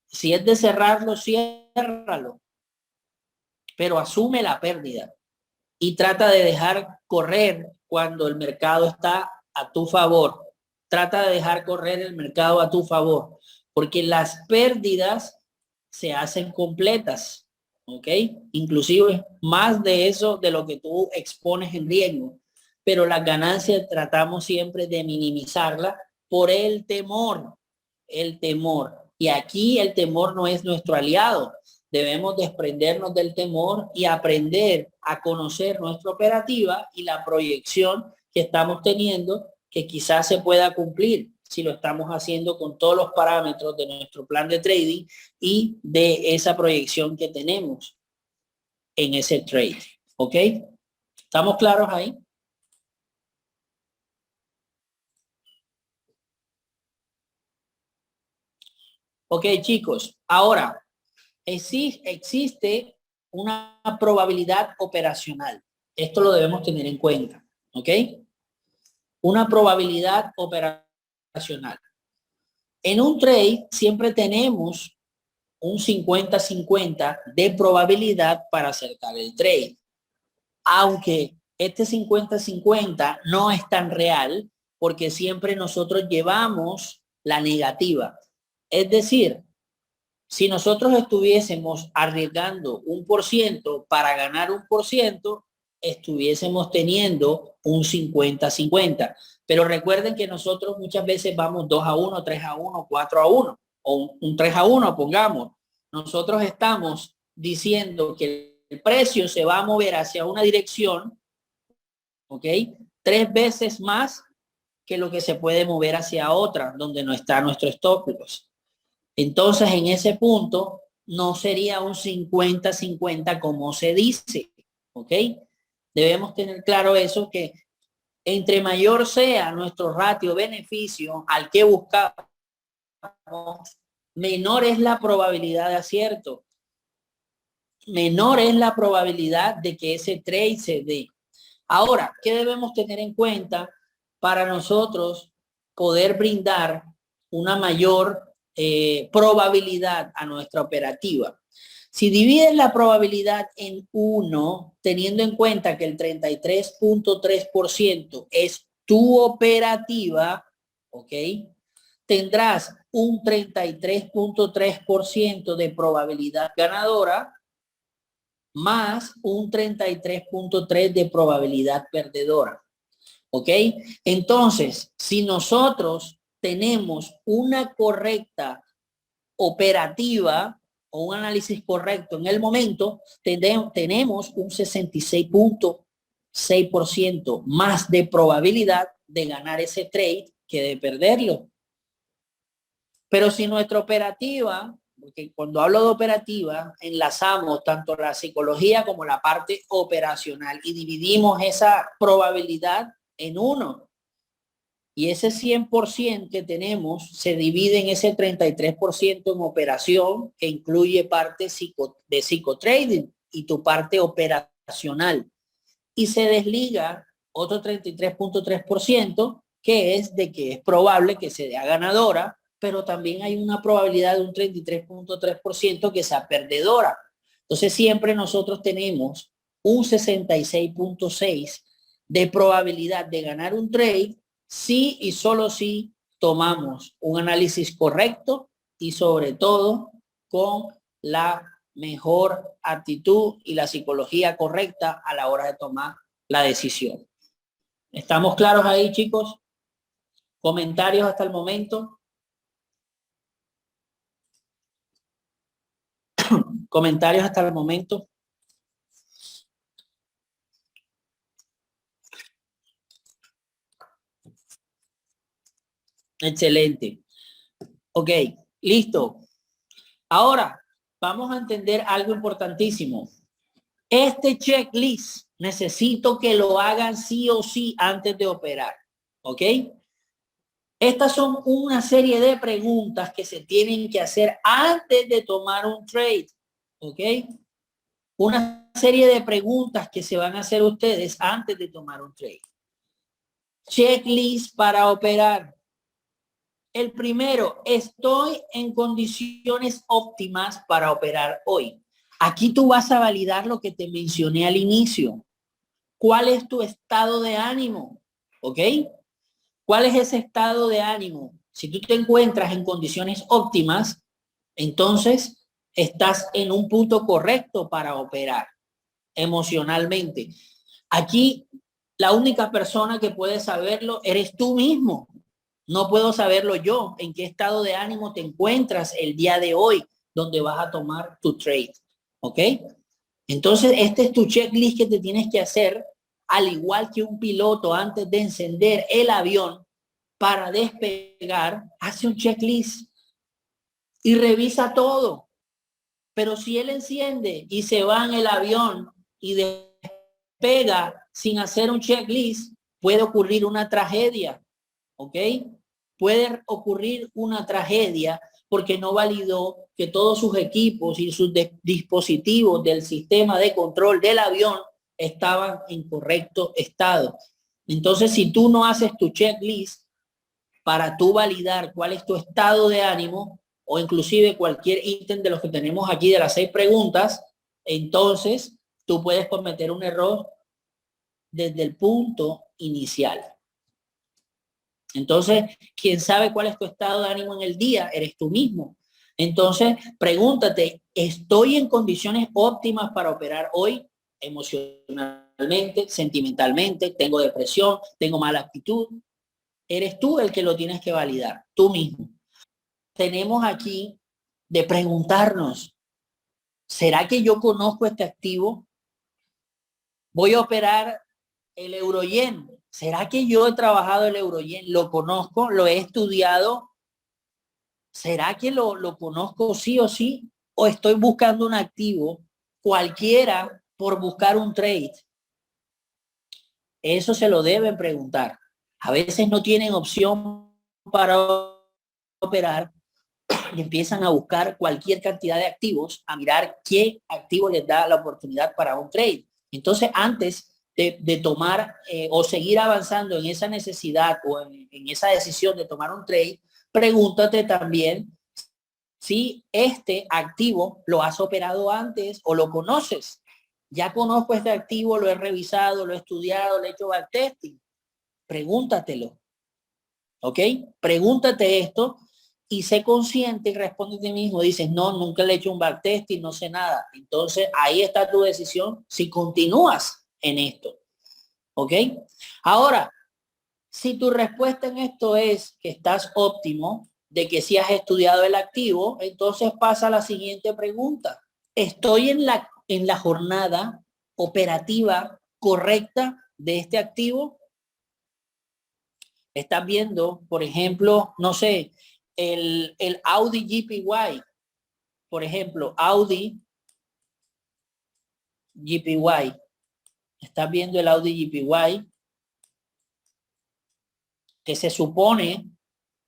Si es de cerrarlo, ciérralo, pero asume la pérdida y trata de dejar correr cuando el mercado está a tu favor. Trata de dejar correr el mercado a tu favor, porque las pérdidas se hacen completas, ¿ok? Inclusive más de eso de lo que tú expones en riesgo, pero las ganancias tratamos siempre de minimizarla por el temor, el temor. Y aquí el temor no es nuestro aliado. Debemos desprendernos del temor y aprender a conocer nuestra operativa y la proyección que estamos teniendo, que quizás se pueda cumplir si lo estamos haciendo con todos los parámetros de nuestro plan de trading y de esa proyección que tenemos en ese trade. ¿Ok? ¿Estamos claros ahí? Ok, chicos. Ahora, existe una probabilidad operacional. Esto lo debemos tener en cuenta. ¿Ok? Una probabilidad operacional. En un trade siempre tenemos un 50-50 de probabilidad para acertar el trade. Aunque este 50-50 no es tan real porque siempre nosotros llevamos la negativa. Es decir, si nosotros estuviésemos arriesgando 1% para ganar 1%, estuviésemos teniendo un 50-50. Pero recuerden que nosotros muchas veces vamos 2-1, 3-1, 4-1 o un 3-1, pongamos. Nosotros estamos diciendo que el precio se va a mover hacia una dirección, ¿ok? 3 veces más que lo que se puede mover hacia otra, donde no está nuestro stop loss. Entonces, en ese punto, no sería un 50-50 como se dice, ¿ok? Debemos tener claro eso, que entre mayor sea nuestro ratio beneficio al que buscamos, menor es la probabilidad de acierto, menor es la probabilidad de que ese trade se dé. Ahora, ¿qué debemos tener en cuenta para nosotros poder brindar una mayor probabilidad a nuestra operativa? Si divides la probabilidad en 1, teniendo en cuenta que el 33.3% es tu operativa, ¿ok? Tendrás un 33.3% de probabilidad ganadora más un 33.3% de probabilidad perdedora. ¿Ok? Entonces, si nosotros tenemos una correcta operativa o un análisis correcto en el momento, tenemos un 66.6% más de probabilidad de ganar ese trade que de perderlo. Pero si nuestra operativa, porque cuando hablo de operativa, enlazamos tanto la psicología como la parte operacional y dividimos esa probabilidad en 1. Y ese 100% que tenemos se divide en ese 33% en operación, que incluye parte de psicotrading y tu parte operacional. Y se desliga otro 33.3%, que es de que es probable que sea ganadora, pero también hay una probabilidad de un 33.3% que sea perdedora. Entonces siempre nosotros tenemos un 66.6% de probabilidad de ganar un trade si y solo si tomamos un análisis correcto y sobre todo con la mejor actitud y la psicología correcta a la hora de tomar la decisión. ¿Estamos claros ahí, chicos? ¿Comentarios hasta el momento? ¿Comentarios hasta el momento? Excelente. Ok, listo. Ahora, vamos a entender algo importantísimo. Este checklist necesito que lo hagan sí o sí antes de operar. ¿Ok? Estas son una serie de preguntas que se tienen que hacer antes de tomar un trade. ¿Ok? Una serie de preguntas que se van a hacer ustedes antes de tomar un trade. Checklist para operar. El primero, estoy en condiciones óptimas para operar hoy. Aquí tú vas a validar lo que te mencioné al inicio. ¿Cuál es tu estado de ánimo? ¿Ok? ¿Cuál es ese estado de ánimo? Si tú te encuentras en condiciones óptimas, entonces estás en un punto correcto para operar emocionalmente. Aquí la única persona que puede saberlo eres tú mismo. No puedo saberlo yo, en qué estado de ánimo te encuentras el día de hoy, donde vas a tomar tu trade. ¿Ok? Entonces, este es tu checklist que te tienes que hacer, al igual que un piloto antes de encender el avión para despegar, hace un checklist y revisa todo. Pero si él enciende y se va en el avión y despega sin hacer un checklist, puede ocurrir una tragedia, ¿ok? Puede ocurrir una tragedia porque no validó que todos sus equipos y sus dispositivos del sistema de control del avión estaban en correcto estado. Entonces, si tú no haces tu checklist para tú validar cuál es tu estado de ánimo o inclusive cualquier ítem de los que tenemos aquí de las 6 preguntas, entonces tú puedes cometer un error desde el punto inicial. Entonces, quien sabe cuál es tu estado de ánimo en el día, eres tú mismo. Entonces, pregúntate, ¿estoy en condiciones óptimas para operar hoy? Emocionalmente, sentimentalmente, tengo depresión, tengo mala actitud. Eres tú el que lo tienes que validar, tú mismo. Tenemos aquí de preguntarnos, ¿será que yo conozco este activo? Voy a operar el Euroyen. ¿Será que yo he trabajado el Euroyen? ¿Lo conozco? ¿Lo he estudiado? ¿Será que lo conozco sí o sí? ¿O estoy buscando un activo cualquiera por buscar un trade? Eso se lo deben preguntar. A veces no tienen opción para operar y empiezan a buscar cualquier cantidad de activos, a mirar qué activo les da la oportunidad para un trade. Entonces, antes de tomar o seguir avanzando en esa necesidad o en esa decisión de tomar un trade, pregúntate también si este activo lo has operado antes o lo conoces. Ya conozco este activo, lo he revisado, lo he estudiado, le he hecho backtesting. Pregúntatelo. ¿Ok? Pregúntate esto y sé consciente y responde a ti mismo. Dices, no, nunca le he hecho un backtesting, no sé nada. Entonces, ahí está tu decisión si continúas en esto. ¿Ok? Ahora, si tu respuesta en esto es que estás óptimo, de que si has estudiado el activo, entonces pasa a la siguiente pregunta. ¿Estoy en la jornada operativa correcta de este activo? Estás viendo, por ejemplo, no sé, el Audi GPY, por ejemplo, Audi GPY. Estás viendo el Audi GPY. que se supone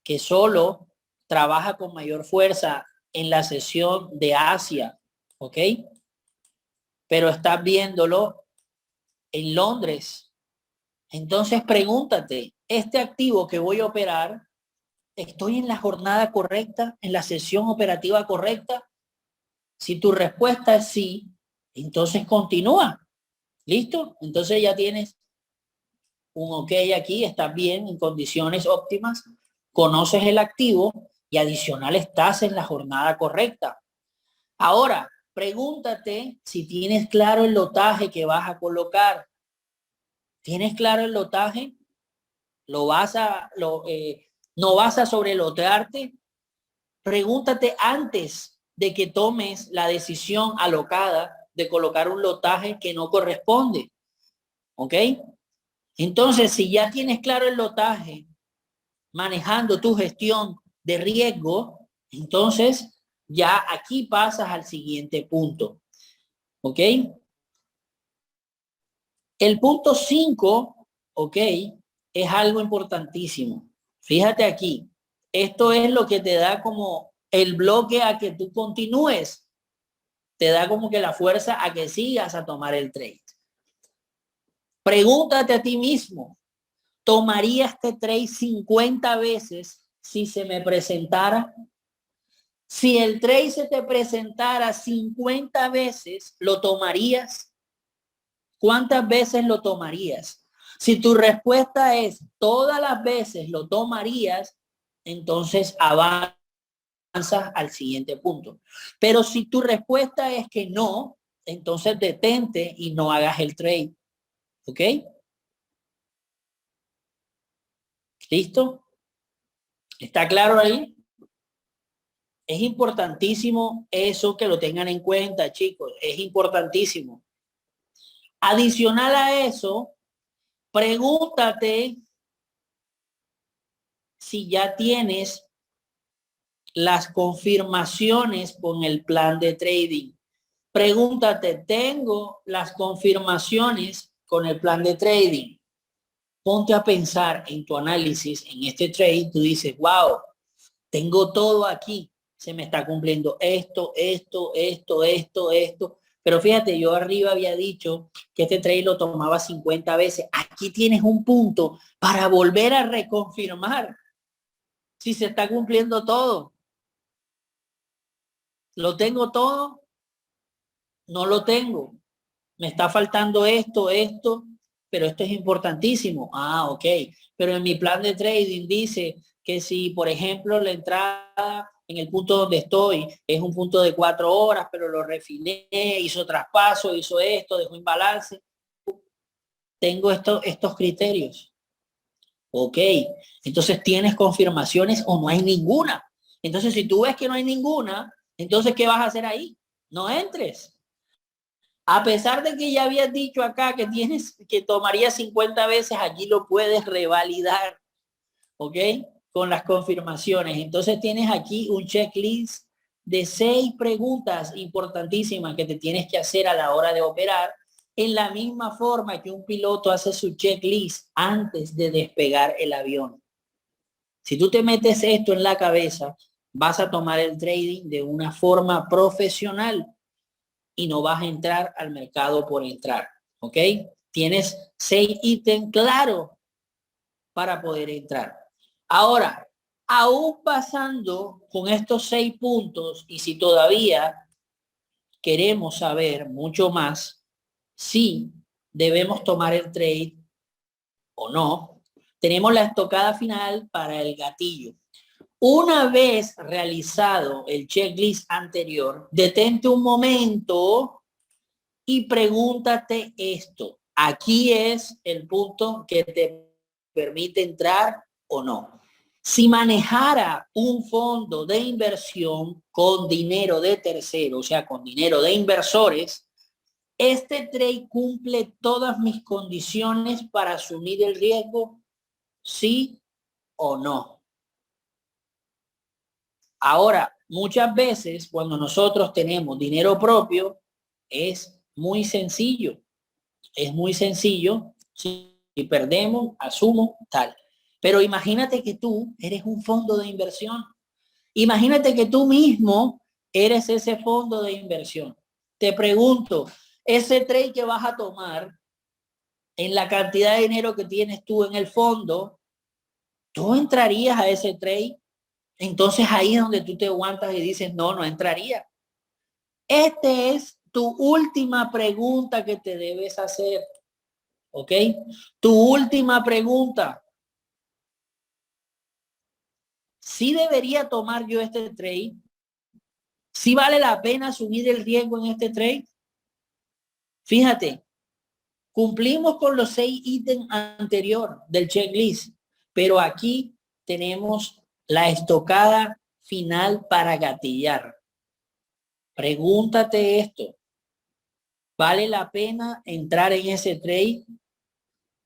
que solo trabaja con mayor fuerza en la sesión de Asia, ¿ok? Pero estás viéndolo en Londres. Entonces pregúntate, ¿este activo que voy a operar, estoy en la jornada correcta, en la sesión operativa correcta? Si tu respuesta es sí, entonces continúa. ¿Listo? Entonces ya tienes un ok aquí, estás bien, en condiciones óptimas, conoces el activo y adicional estás en la jornada correcta. Ahora, pregúntate si tienes claro el lotaje que vas a colocar. ¿Tienes claro el lotaje? ¿No vas a sobrelotearte? Pregúntate antes de que tomes la decisión alocada de colocar un lotaje que no corresponde. ¿Ok? Entonces, si ya tienes claro el lotaje, manejando tu gestión de riesgo, entonces ya aquí pasas al siguiente punto. ¿Ok? El punto 5, ¿ok? Es algo importantísimo. Fíjate aquí, esto es lo que te da como el bloque a que tú continúes, te da como que la fuerza a que sigas a tomar el trade. Pregúntate a ti mismo, ¿tomaría este trade 50 veces si se me presentara? Si el trade se te presentara 50 veces, ¿lo tomarías? ¿Cuántas veces lo tomarías? Si tu respuesta es todas las veces lo tomarías, entonces avanzas al siguiente punto. Pero si tu respuesta es que no, entonces detente y no hagas el trade. ¿Ok? ¿Listo? ¿Está claro ahí? Es importantísimo eso, que lo tengan en cuenta, chicos. Es importantísimo. Adicional a eso, pregúntate si ya tienes las confirmaciones con el plan de trading. Pregúntate, ¿tengo las confirmaciones con el plan de trading? Ponte a pensar en tu análisis, en este trade. Tú dices, wow, tengo todo aquí. Se me está cumpliendo esto. Pero fíjate, yo arriba había dicho que este trade lo tomaba 50 veces. Aquí tienes un punto para volver a reconfirmar si se está cumpliendo todo. ¿Lo tengo todo? No lo tengo. Me está faltando esto, pero esto es importantísimo. Ah, ok. Pero en mi plan de trading dice que si, por ejemplo, la entrada en el punto donde estoy es un punto de 4 horas, pero lo refiné, hizo traspaso, hizo esto, dejó imbalance. Tengo estos criterios. Ok. Entonces, ¿tienes confirmaciones o no hay ninguna? Entonces, si tú ves que no hay ninguna, entonces, ¿qué vas a hacer ahí? No entres. A pesar de que ya habías dicho acá que tienes que tomaría 50 veces, allí lo puedes revalidar, ¿ok? Con las confirmaciones. Entonces tienes aquí un checklist de 6 preguntas importantísimas que te tienes que hacer a la hora de operar, en la misma forma que un piloto hace su checklist antes de despegar el avión. Si tú te metes esto en la cabeza, vas a tomar el trading de una forma profesional y no vas a entrar al mercado por entrar, ¿ok? Tienes 6 ítems claros para poder entrar. Ahora, aún pasando con estos 6 puntos, y si todavía queremos saber mucho más, si debemos tomar el trade o no, tenemos la estocada final para el gatillo. Una vez realizado el checklist anterior, detente un momento y pregúntate esto. Aquí es el punto que te permite entrar o no. Si manejara un fondo de inversión con dinero de tercero, o sea, con dinero de inversores, ¿este trade cumple todas mis condiciones para asumir el riesgo? ¿Sí o no? Ahora, muchas veces cuando nosotros tenemos dinero propio, es muy sencillo. Es muy sencillo. Si perdemos, asumo tal. Pero imagínate que tú eres un fondo de inversión. Imagínate que tú mismo eres ese fondo de inversión. Te pregunto, ese trade que vas a tomar en la cantidad de dinero que tienes tú en el fondo, ¿tú entrarías a ese trade? Entonces ahí es donde tú te aguantas y dices, no, no entraría. Esta es tu última pregunta que te debes hacer. ¿Ok? Tu última pregunta. ¿Sí debería tomar yo este trade? ¿Sí vale la pena asumir el riesgo en este trade? Fíjate, cumplimos con los 6 ítems anterior del checklist, pero aquí tenemos la estocada final para gatillar. Pregúntate esto. ¿Vale la pena entrar en ese trade?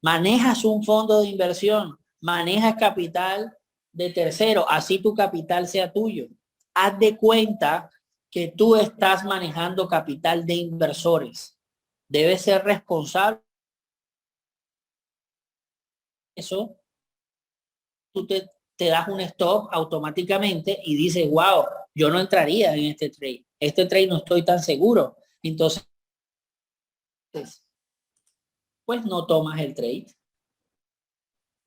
Manejas un fondo de inversión, manejas capital de tercero, así tu capital sea tuyo. Haz de cuenta que tú estás manejando capital de inversores. Debes ser responsable de eso. Tú te das un stop automáticamente y dices, wow, yo no entraría en este trade. Este trade no estoy tan seguro. Entonces, pues no tomas el trade.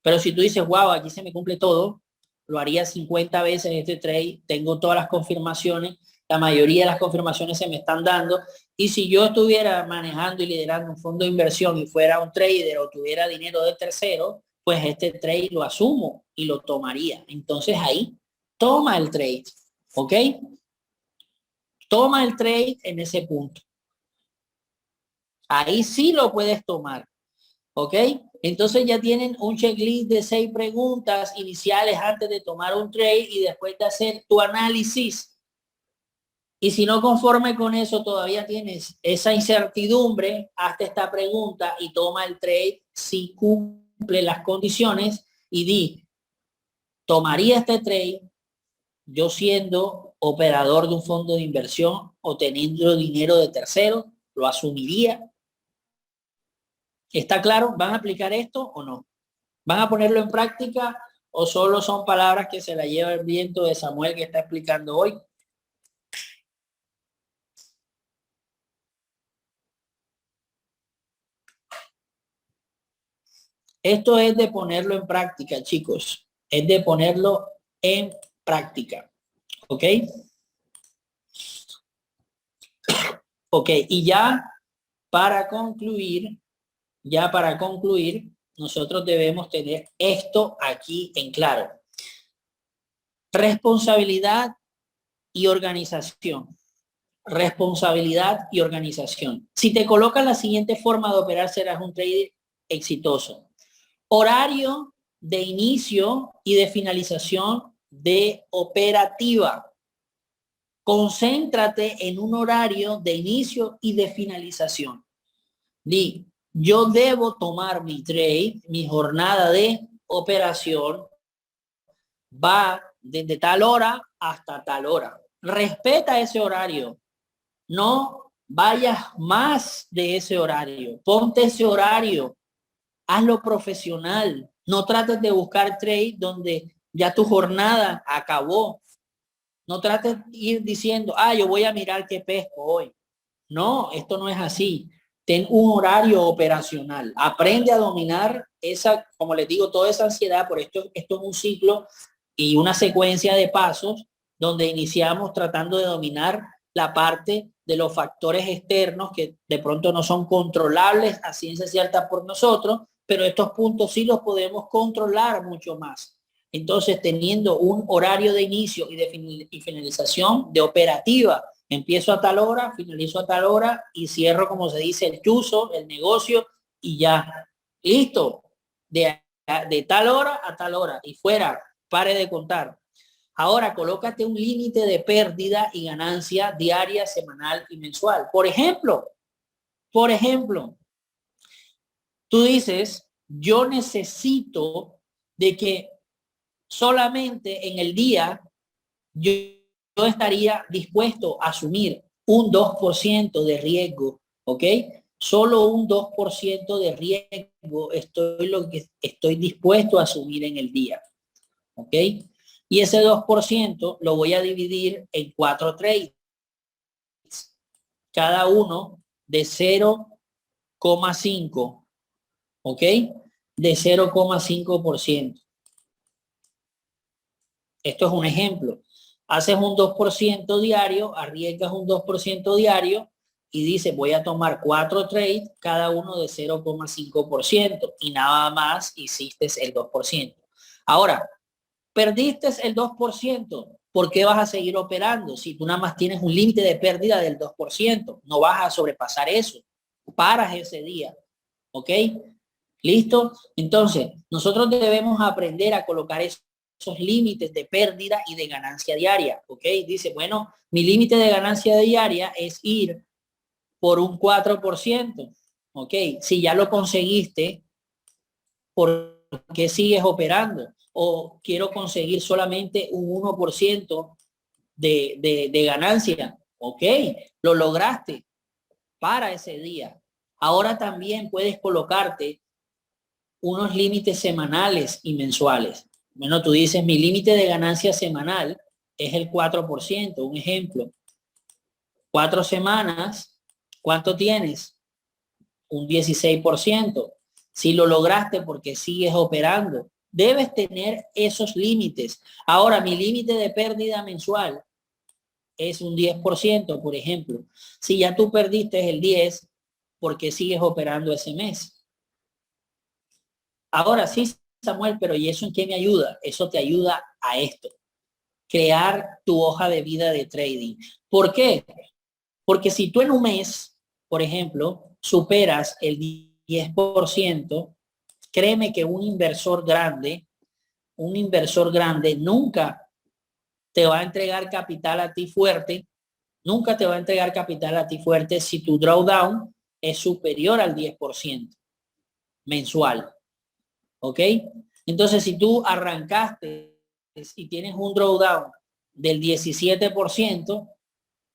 Pero si tú dices, wow, aquí se me cumple todo, lo haría 50 veces este trade, tengo todas las confirmaciones, la mayoría de las confirmaciones se me están dando, y si yo estuviera manejando y liderando un fondo de inversión y fuera un trader o tuviera dinero de tercero, pues este trade lo asumo y lo tomaría. Entonces ahí, toma el trade, ¿ok? Toma el trade en ese punto. Ahí sí lo puedes tomar. ¿Ok? Entonces ya tienen un checklist de 6 preguntas iniciales antes de tomar un trade y después de hacer tu análisis. Y si no conforme con eso todavía tienes esa incertidumbre, hazte esta pregunta y toma el trade si cumple las condiciones y di, ¿tomaría este trade yo siendo operador de un fondo de inversión o teniendo dinero de tercero? ¿Lo asumiría? ¿Está claro? ¿Van a aplicar esto o no? ¿Van a ponerlo en práctica o solo son palabras que se la lleva el viento de Samuel que está explicando hoy? Esto es de ponerlo en práctica, chicos. Es de ponerlo en práctica. ¿Ok? Ok, y ya para concluir, nosotros debemos tener esto aquí en claro. Responsabilidad y organización. Responsabilidad y organización. Si te colocas la siguiente forma de operar, serás un trader exitoso. Horario de inicio y de finalización de operativa. Concéntrate en un horario de inicio y de finalización. Di, yo debo tomar mi trade, mi jornada de operación va desde tal hora hasta tal hora. Respeta ese horario. No vayas más de ese horario. Ponte ese horario. Hazlo profesional. No trates de buscar trade donde ya tu jornada acabó. No trates de ir diciendo, yo voy a mirar qué pesco hoy. No, esto no es así. Ten un horario operacional. Aprende a dominar esa, como les digo, toda esa ansiedad. Por esto es un ciclo y una secuencia de pasos donde iniciamos tratando de dominar la parte de los factores externos que de pronto no son controlables a ciencia cierta por nosotros, pero estos puntos sí los podemos controlar mucho más. Entonces, teniendo un horario de inicio y de finalización de operativa, empiezo a tal hora, finalizo a tal hora y cierro, como se dice, el chuzo, el negocio y ya. Listo. De tal hora a tal hora y fuera, pare de contar. Ahora, colócate un límite de pérdida y ganancia diaria, semanal y mensual. Por ejemplo, tú dices, yo necesito de que solamente en el día yo estaría dispuesto a asumir un 2% de riesgo, ¿ok? Solo un 2% de riesgo estoy dispuesto a asumir en el día. ¿Ok? Y ese 2% lo voy a dividir en 4 trades. Cada uno de 0,5. ¿Ok? De 0,5%. Esto es un ejemplo. Haces un 2% diario, arriesgas un 2% diario y dices, voy a tomar 4 trades, cada uno de 0,5% y nada más hiciste el 2%. Ahora, perdiste el 2%, ¿por qué vas a seguir operando? Si tú nada más tienes un límite de pérdida del 2%, no vas a sobrepasar eso. Paras ese día, ¿ok? ¿Listo? Entonces, nosotros debemos aprender a colocar esos límites de pérdida y de ganancia diaria, ¿ok? Dice, bueno, mi límite de ganancia diaria es ir por un 4%, ¿ok? Si ya lo conseguiste, ¿por qué sigues operando? O quiero conseguir solamente un 1% de ganancia, ¿ok? Lo lograste para ese día. Ahora también puedes colocarte unos límites semanales y mensuales. Bueno, tú dices, mi límite de ganancia semanal es el 4%, un ejemplo. 4 semanas, ¿cuánto tienes? Un 16%. Si lo lograste porque sigues operando, debes tener esos límites. Ahora, mi límite de pérdida mensual es un 10%, por ejemplo. Si ya tú perdiste el 10, ¿por qué sigues operando ese mes? Ahora sí, Samuel, pero ¿y eso en qué me ayuda? Eso te ayuda a esto, crear tu hoja de vida de trading. ¿Por qué? Porque si tú en un mes, por ejemplo, superas el 10%, créeme que un inversor grande nunca te va a entregar capital a ti fuerte, nunca te va a entregar capital a ti fuerte si tu drawdown es superior al 10% mensual. ¿Ok? Entonces, si tú arrancaste y tienes un drawdown del 17%,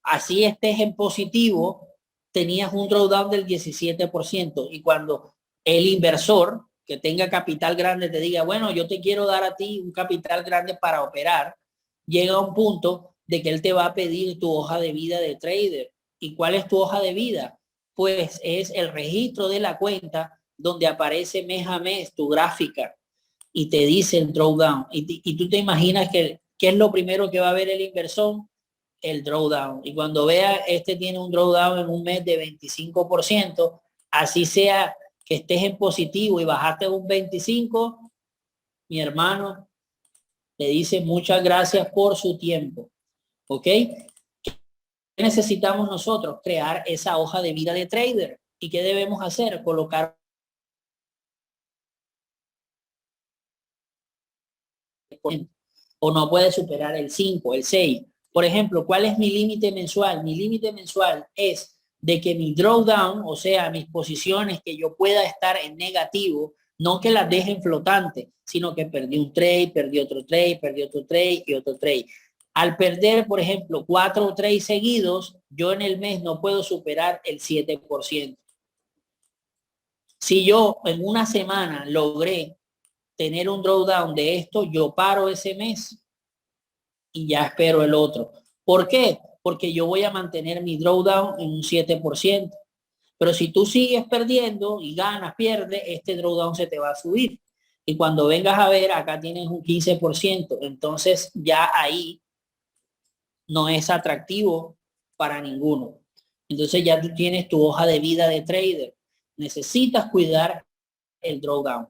así estés en positivo, tenías un drawdown del 17%. Y cuando el inversor que tenga capital grande te diga, bueno, yo te quiero dar a ti un capital grande para operar, llega a un punto de que él te va a pedir tu hoja de vida de trader. ¿Y cuál es tu hoja de vida? Pues es el registro de la cuenta donde aparece mes a mes tu gráfica y te dice el drawdown. Y tú te imaginas que ¿qué es lo primero que va a ver el inversor? El drawdown. Y cuando vea, este tiene un drawdown en un mes de 25%, así sea que estés en positivo y bajaste un 25%, mi hermano le dice muchas gracias por su tiempo. ¿Ok? ¿Qué necesitamos nosotros? Crear esa hoja de vida de trader. ¿Y qué debemos hacer? Colocar o no puede superar el 5, el 6. Por ejemplo, ¿cuál es mi límite mensual? Mi límite mensual es de que mi drawdown, o sea, mis posiciones que yo pueda estar en negativo, no que las dejen flotante, sino que perdí un trade, perdí otro trade, perdí otro trade y otro trade. Al perder, por ejemplo, 4 trades seguidos, yo en el mes no puedo superar el 7%. Si yo en una semana logré tener un drawdown de esto, yo paro ese mes y ya espero el otro. ¿Por qué? Porque yo voy a mantener mi drawdown en un 7%. Pero si tú sigues perdiendo y ganas, pierdes, este drawdown se te va a subir. Y cuando vengas a ver, acá tienes un 15%. Entonces ya ahí no es atractivo para ninguno. Entonces ya tú tienes tu hoja de vida de trader. Necesitas cuidar el drawdown.